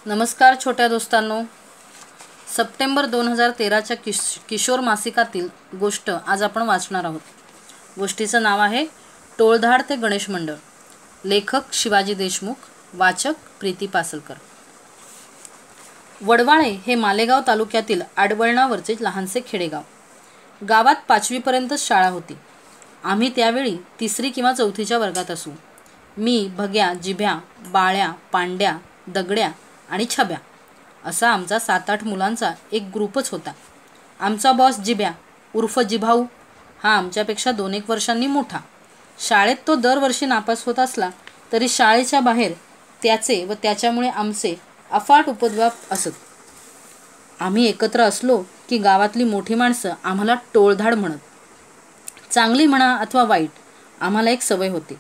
नमस्कार छोट्या दोस्तांनो, सप्टेंबर 2013च्या किशोर मासिकातील गोष्ट आज आपण वाचणार आहोत. गोष्टीचं नाव आहे टोळधाड ते गणेश मंडळ. लेखक शिवाजी देशमुख, वाचक प्रीती पासलकर. वडवाळे हे मालेगाव तालुक्यातील आडवळणावरचे लहानसे खेडेगाव. गावात 5वी पर्यंतच शाळा होती. आम्ही त्यावेळी 3री किंवा 4थीच्या वर्गात असू. मी, भग्या, जिभ्या, बाळ्या, पांड्या, दगड्या आणि छब्या असा आमचा 7-8 मुलांचा एक ग्रुपच होता. आमचा बॉस जिभ्या उर्फ जिभाऊ हा आमच्यापेक्षा 2-1 वर्षांनी मोठा. शाळेत तो दरवर्षी नापास होत असला तरी शाळेच्या बाहेर त्याचे व त्याच्यामुळे आमचे अफाट उपद्व्याप असत. आम्ही एकत्र असलो की गावातली मोठी माणसं आम्हाला टोळधाड म्हणत. चांगली म्हणा अथवा वाईट, आम्हाला एक सवय होती.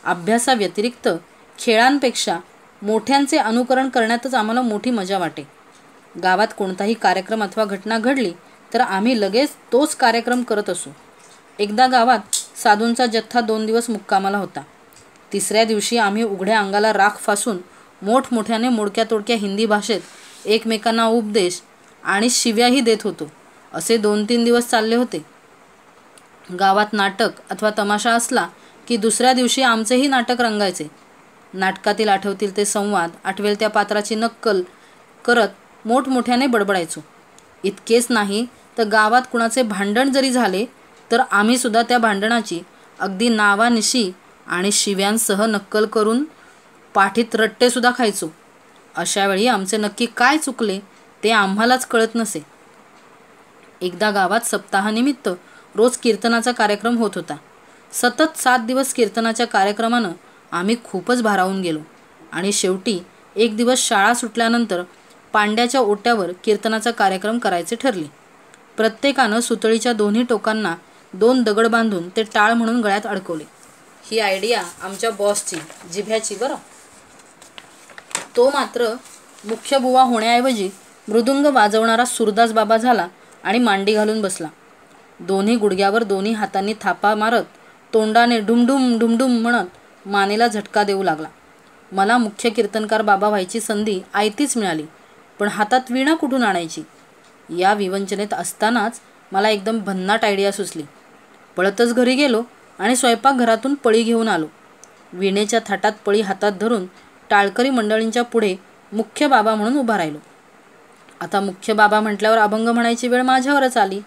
अभ्यासाव्यतिरिक्त खेळांपेक्षा मोठ्यांचे अनुकरण करण्यातच आम्हाला मोठी मजा वाटे. गावात कोणताही कार्यक्रम अथवा घटना घडली तर आम्ही लगेच तोच कार्यक्रम करत असू. एकदा गावात साधूंचा जथ्था 2 दिवस मुक्कामाला होता. 3ऱ्या दिवशी आम्ही उघड्या अंगाला राख फासून मोठमोठ्याने मोडक्या तोडक्या हिंदी भाषेत एकमेकांना उपदेश आणि शिव्याही देत होतो. असे 2-3 दिवस चालले होते. गावात नाटक अथवा तमाशा असला की दुसऱ्या दिवशी आमचेही नाटक रंगायचे. नाटकातील आठवतील ते संवाद, आठवेल त्या पात्राची नक्कल करत मोठमोठ्याने बडबडायचो. इतकेच नाही तर गावात कुणाचे भांडण जरी झाले तर आम्ही सुद्धा त्या भांडणाची अगदी नावानिशी आणि शिव्यांसह नक्कल करून पाठीत रट्टे सुद्धा खायचो. अशा वेळी आमचे नक्की काय चुकले ते आम्हालाच कळत नसे. एकदा गावात सप्ताहानिमित्त रोज कीर्तनाचा कार्यक्रम होत होता. सतत 7 दिवस कीर्तनाच्या कार्यक्रमानं आम्ही खूपच भारावून गेलो आणि शेवटी एक दिवस शाळा सुटल्यानंतर पांड्याच्या ओट्यावर कीर्तनाचा कार्यक्रम करायचे ठरले. प्रत्येकानं सुतळीच्या दोन्ही टोकांना 2 दगड बांधून ते टाळ म्हणून गळ्यात अडकवले. ही आयडिया आमच्या बॉसची, जिभ्याची बरं. तो मात्र मुख्य बुवा होण्याऐवजी मृदुंग वाजवणारा सुरदास बाबा झाला आणि मांडी घालून बसला. दोन्ही गुडघ्यावर दोन्ही हातांनी थापा मारत तोंडाने ढुमढुम ढुमढुम म्हणत मानेला झटका देऊ लागला. मला मुख्य कीर्तनकार बाबा व्हायची संधी आयतीच मिळाली, पण हातात वीणा कुठून आणायची या विवंचनेत असतानाच मला एकदम भन्नाट आयडिया सुचली. पळतच घरी गेलो आणि स्वयंपाकघरातून पळी घेऊन आलो. वीणेच्या थाटात पळी हातात धरून टाळकरी मंडळींच्या पुढे मुख्य बाबा म्हणून उभा राहिलो. आता मुख्य बाबा म्हटल्यावर अभंग म्हणायची वेळ माझ्यावरच आली.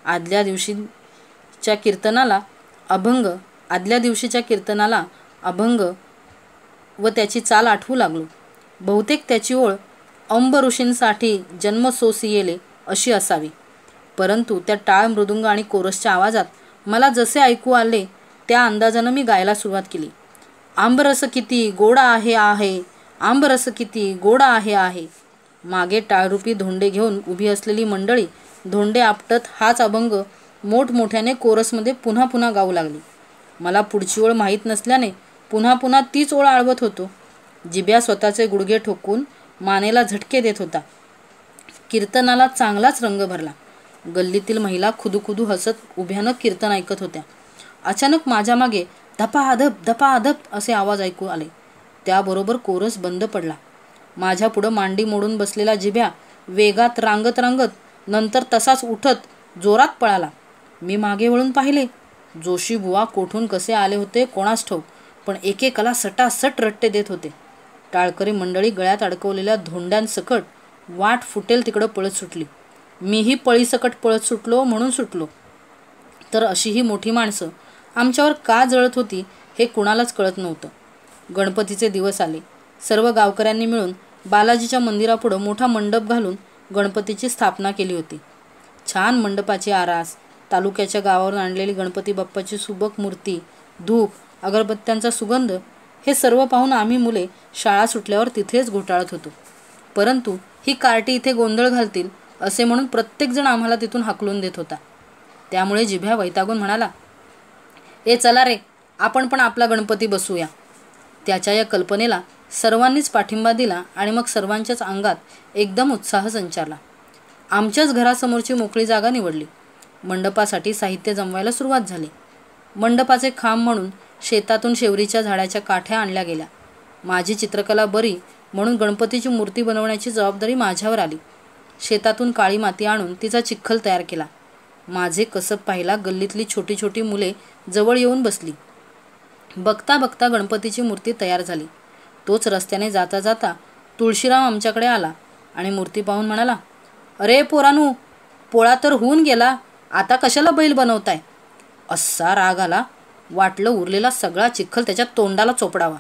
आदल्या दिवशीच्या कीर्तनाला अभंग व त्याची चाल आठवू लागलो. बहुतेक त्याची ओळ अंब ऋषींसाठी जन्म सोसियेले अशी असावी, परंतु त्या टाळ, मृदुंग आणि कोरसच्या आवाजात मला जसे ऐकू आले त्या अंदाजानं मी गायला सुरुवात केली. आंबरस किती गोडा आहे आहे, आंबरस किती गोडा आहे आहे. मागे टाळरूपी धोंडे घेऊन उभी असलेली मंडळी धोंडे आपटत हाच अभंग मोठमोठ्याने कोरसमध्ये पुन्हा पुन्हा गाऊ लागली. मला पुढची ओळ माहीत नसल्याने पुन्हा पुन्हा तीच ओळ आळवत होतो. जिभ्या स्वतःचे गुडघे ठोकून मानेला झटके देत होता. कीर्तनाला चांगलाच रंग भरला. गल्लीतील महिला खुदुखुदू हसत उभ्यानं कीर्तन ऐकत होत्या. अचानक माझ्या मागे धपाधप धपाधप असे आवाज ऐकू आले. त्याबरोबर कोरस बंद पडला. माझ्या पुढं मांडी मोडून बसलेला जिभ्या वेगात रांगत रांगत नंतर तसाच उठत जोरात पळाला. मी मागे वळून पाहिले. जोशी बुवा कोठून कसे आले होते कोणास ठाऊक, पण एकेकाला सटासट रट्टे देत होते. टाळकरी मंडळी गळ्यात अडकवलेल्या धोंड्यांसकट वाट फुटेल तिकडं पळत सुटली. मीही पळीसकट पळत सुटलो म्हणून सुटलो. तर अशी ही मोठी माणसं आमच्यावर का जळत होती हे कुणालाच कळत नव्हतं. गणपतीचे दिवस आले. सर्व गावकऱ्यांनी मिळून बालाजीच्या मंदिरापुढं मोठा मंडप घालून गणपतीची स्थापना केली होती. छान मंडपाची आरास, तालुक्याच्या गावावरून आणलेली गणपती बाप्पाची सुबक मूर्ती, धूप, अगरबत्त्यांचा सुगंध हे सर्व पाहून आम्ही मुले शाळा सुटल्यावर तिथेच घोटाळत होतो. परंतु ही कार्टी इथे गोंधळ घालतील असे म्हणून प्रत्येकजण आम्हाला तिथून हाकलून देत होता. त्यामुळे जिभ्या वैतागून म्हणाला, ए चला रे, आपण पण आपला गणपती बसूया. त्याच्या या कल्पनेला सर्वांनीच पाठिंबा दिला आणि मग सर्वांच्याच अंगात एकदम उत्साह संचारला. आमच्याच घरासमोरची मोकळी जागा निवडली. मंडपासाठी साहित्य जमवायला सुरुवात झाली. मंडपाचे खांब म्हणून शेतातून शेवरीच्या झाडाच्या काठ्या आणल्या गेल्या. माझी चित्रकला बरी म्हणून गणपतीची मूर्ती बनवण्याची जबाबदारी माझ्यावर आली. शेतातून काळी माती आणून तिचा चिखल तयार केला. माझे कसब पाहिला गल्लीतली छोटी छोटी मुले जवळ येऊन बसली. बघता बघता गणपतीची मूर्ती तयार झाली. तोच रस्त्याने जाता जाता तुळशीराम आमच्याकडे आला आणि मूर्ती पाहून म्हणाला, अरे पोरानू, पोळा तर होऊन गेला, आता कशाला बैल बनवताय? असा राग आला, वाटलं उरलेला सगळा चिखल त्याच्या तोंडाला चोपडावा.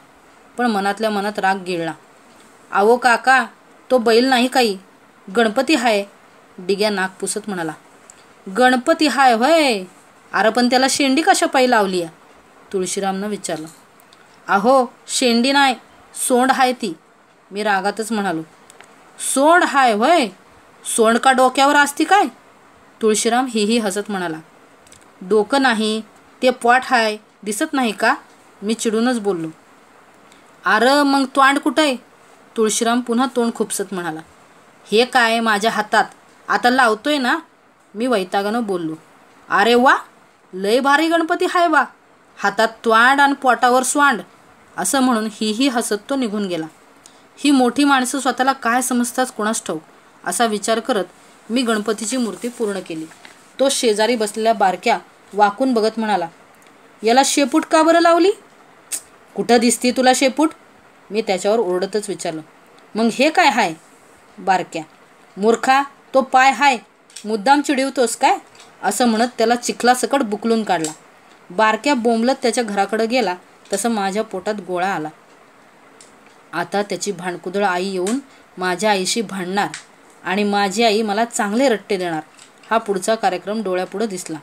पण मनातल्या मनात राग गिळला. आवो काका, तो बैल नाही काही, गणपती हाय. डिग्या नाक पुसत म्हणाला, गणपती हाय होय? अरे पण त्याला शेंडी कशा पायी लावली आहे? तुळशीरामनं विचारलं. अहो शेंडी नाही, सोंड हाय ती. मी रागातच म्हणालो. सोंड हाय होय? सोंड का डोक्यावर असती काय? तुळशीराम ही हसत म्हणाला. डोकं नाही, ते पोट हाय, दिसत नाही का? मी चिडूनच बोललो. अरे मग तोंड कुठं आहे? तुळशीराम पुन्हा तोंड खुपसत म्हणाला. हे काय माझ्या हातात, आता लावतोय ना? मी वैतागानं बोललो. अरे वा, लय भारी गणपती हाय वा, हातात तोंड आणि पोटावर स्वांड. असं म्हणून ही हसत तो निघून गेला. ही मोठी माणसं स्वतःला काय समजतात कोणास ठाऊक, असा विचार करत मी गणपतीची मूर्ती पूर्ण केली. तो शेजारी बसलेल्या बारक्या वाकून बघत म्हणाला, याला शेपूट का बरं लावली? कुठं दिसती तुला शेपूट? मी त्याच्यावर ओरडतच विचारलं. मग हे काय हाय? बारक्या, मूर्खा, तो पाय हाय, मुद्दाम चिडवतोस काय? असं म्हणत त्याला चिखलासकट बुकलून काढला. बारक्या बोंबलत त्याच्या घराकडे गेला तसं माझ्या पोटात गोळा आला. आता त्याची भांडकुदळ आई येऊन माझ्या आईशी भांडणार आणि माझी आई मला चांगले रट्टे देणार, हा पुढचा कार्यक्रम डोळ्यापुढं दिसला.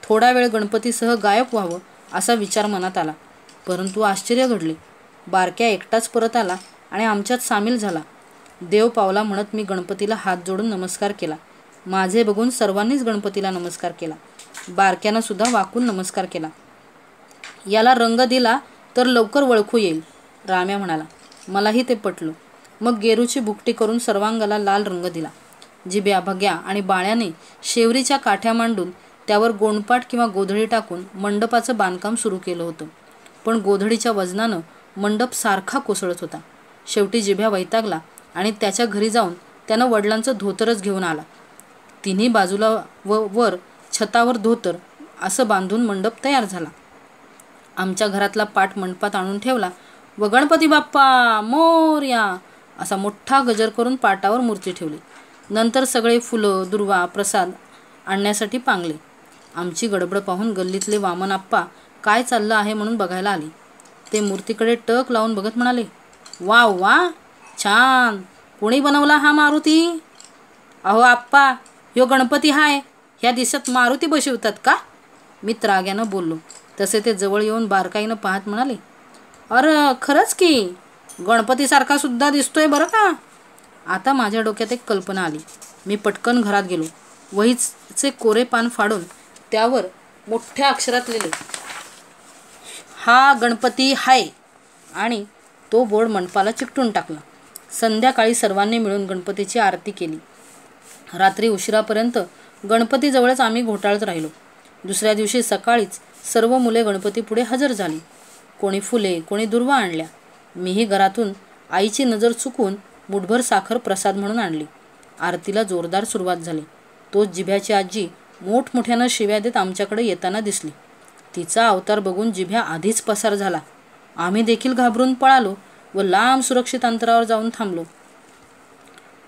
थोडा वेळ गणपतीसह गायब व्हावं असा विचार मनात आला, परंतु आश्चर्य घडले. बारक्या एकटाच परत आला आणि आमच्यात सामील झाला. देव पावला म्हणत मी गणपतीला हात जोडून नमस्कार केला. माझे बघून सर्वांनीच गणपतीला नमस्कार केला. बारक्यानं सुद्धा वाकून नमस्कार केला. याला रंग दिला तर लवकर ओळखू येईल, राम्या म्हणाला. मलाही ते पटलं. मग गेरूची भुकटी करून सर्वांगाला लाल रंग दिला. जिब्या, भग्या आणि बाळ्याने शेवरीच्या काठ्या मांडून त्यावर गोंडपाट किंवा गोधडी टाकून मंडपाचं बांधकाम सुरू केलं होतं. पण गोधडीच्या वजनानं मंडप सारखा कोसळत होता. शेवटी जिभ्या वैतागला आणि त्याच्या घरी जाऊन त्यानं वडिलांचं धोतरच घेऊन आला. तिन्ही बाजूला वर छतावर धोतर असं बांधून मंडप तयार झाला. आमच्या घरातला पाट मंडपात आणून ठेवला व गणपती बाप्पा मोरया असा मोठा गजर करून पाटावर मूर्ती ठेवली. नंतर सगळे फुलं, दुर्वा, प्रसाद आणण्यासाठी पांगले. आमची गडबड पाहून गल्लीतले वामन आप्पा काय चाललं आहे म्हणून बघायला आले. ते मूर्तीकडे टक लावून बघत म्हणाले, वा वा, छान, कोणी बनवला हा मारुती? अहो आप्पा, ह्यो गणपती हाय, ह्या दिवसात मारुती बसवतात का? मी त्राग्यानं बोललो. तसे ते जवळ येऊन बारकाईनं पाहत म्हणाले, अरे खरंच की, गणपतीसारखा सुद्धा दिसतोय बरं का. आता माझ्या डोक्यात एक कल्पना आली. मी पटकन घरात गेलो. वहीचे कोरे पान फाडून त्यावर मोठ्या अक्षरात लिहिले, हा गणपती हाय, आणि तो बोर्ड मंडपाला चिकटून टाकला. संध्याकाळी सर्वांनी मिळून गणपतीची आरती केली. रात्री उशिरापर्यंत गणपतीजवळच आम्ही घोटाळत राहिलो. दुसऱ्या दिवशी सकाळीच सर्व मुले गणपतीपुढे हजर झाली. कोणी फुले, कोणी दुर्वा आणल्या. मीही घरातून आईची नजर चुकवून मुठभर साखर प्रसाद म्हणून आणली. आरतीला जोरदार सुरुवात झाली. तोच जिभ्याची आजी मोठमोठ्यानं शिव्या देत आमच्याकडे येताना दिसली. तिचा अवतार बघून जिभ्या आधीच पसार झाला. आम्ही देखील घाबरून पळालो व लांब सुरक्षित अंतरावर जाऊन थांबलो.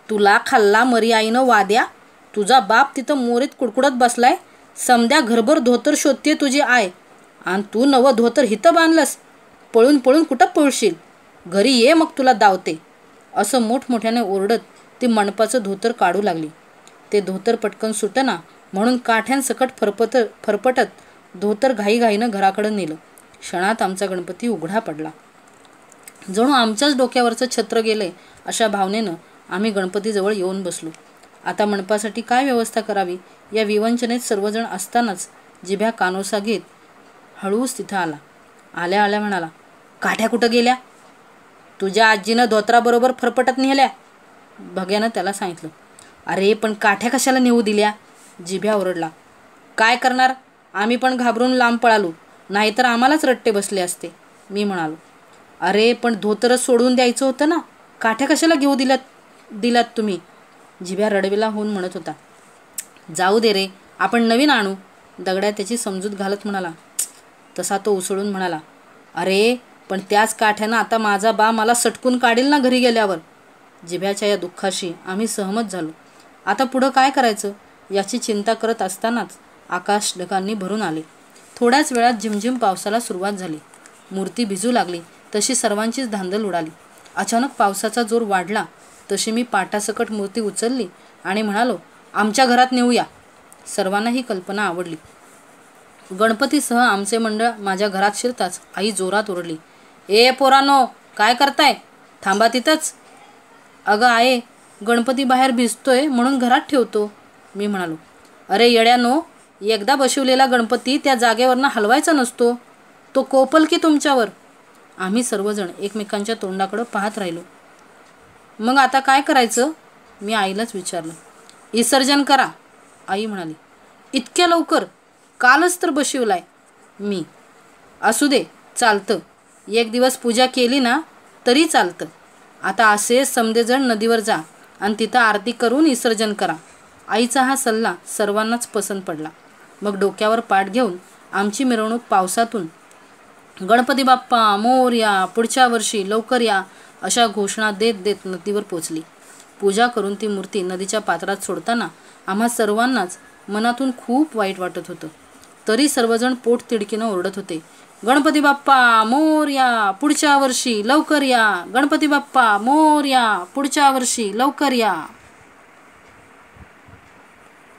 तुला खाल्ला मरी आईनं वाद्या, तुझा बाप तिथं मोरीत कुडकुडत बसलाय, समद्या घरभर धोतर शोधते तुझी आय, आणि तू नवं धोतर हिथं बांधलंस, पळून पळून कुठं पळशील, घरी ये मग तुला दावते. असं मोठमोठ्याने ओरडत ती मंडपाचं धोतर काढू लागली. ते धोतर पटकन सुटना म्हणून काठ्यांसकट फरफटत धोतर घाईघाईनं घराकडं नेलं. क्षणात आमचा गणपती उघडा पडला. जणू आमच्याच डोक्यावरचं छत्र गेले अशा भावनेनं आम्ही गणपतीजवळ येऊन बसलो. आता मंडपासाठी काय व्यवस्था करावी या विवंचनेत सर्वजण असतानाच जिभ्या कानोसा घेत हळूच तिथं आला. आल्या आल्या म्हणाला, काठ्या कुठं गेल्या? तुझ्या आजीनं धोतराबरोबर फरफटत नेल्या, भग्यानं त्याला सांगितलं. अरे पण काठ्या कशाला नेऊ दिल्या? जिभ्या ओरडला. काय करणार, आम्ही पण घाबरून लांब पळालो, नाहीतर आम्हालाच रट्टे बसले असते. मी म्हणालो. अरे पण धोतरच सोडून द्यायचं होतं ना. काठ्या कशाला घेऊ दिल्यात तुम्ही? जिभ्या रडवेला होऊन म्हणत होता. जाऊ दे रे, आपण नवीन आणू. दगड्या त्याची समजूत घालत म्हणाला. तसा तो उसळून म्हणाला, अरे पण त्याच काठ्यानं आता माझा बा मला सटकून काढील ना घरी गेल्यावर. जिभ्याच्या या दुःखाशी आम्ही सहमत झालो. आता पुढं काय करायचं याची चिंता करत असतानाच आकाश ढगांनी भरून आले. थोड्याच वेळात झिमझिम पावसाला सुरुवात झाली. मूर्ती भिजू लागली तशी सर्वांचीच धांदल उडाली. अचानक पावसाचा जोर वाढला तशी मी पाटासकट मूर्ती उचलली आणि म्हणालो, आमच्या घरात नेऊया. सर्वांना ही कल्पना आवडली. गणपतीसह आमचे मंडळ माझ्या घरात शिरताच आई जोरात ओरडली, ए पोरानो, काय करताय? थांबा तिथंच. अगं आहे, गणपती बाहेर भिजतोय म्हणून घरात ठेवतो. मी म्हणालो, अरे येड्यानो, एकदा बसवलेला गणपती त्या जागेवरनं हलवायचा नसतो, तो कोपल की तुमच्यावर. आम्ही सर्वजण एकमेकांच्या तोंडाकडं पाहत राहिलो. मग आता काय करायचं? मी आईलाच विचारलं. विसर्जन करा, आई म्हणाली. इतक्या लवकर? कालच तर बसवलाय. मी, असू दे, चालतं. एक दिवस पूजा केली ना तरी चालतं. आता असे समदेजण नदीवर जा आणि तिथं आरती करून विसर्जन करा. आईचा हा सल्ला सर्वांनाच पसंत पडला. मग डोक्यावर पाट घेऊन आमची मिरवणूक पावसातून गणपती बाप्पा मोरया, पुढच्या वर्षी लवकर या अशा घोषणा देत देत नदीवर पोचली. पूजा करून ती मूर्ती नदीच्या पात्रात सोडताना आम्हा सर्वांनाच मनातून खूप वाईट वाटत होतं. तरी सर्वजण पोट तिडकीनं ओरडत होते, गणपती बाप्पा मोरया, पुढच्या वर्षी लवकर या. गणपती बाप्पा मोरया, पुढच्या वर्षी लवकर या.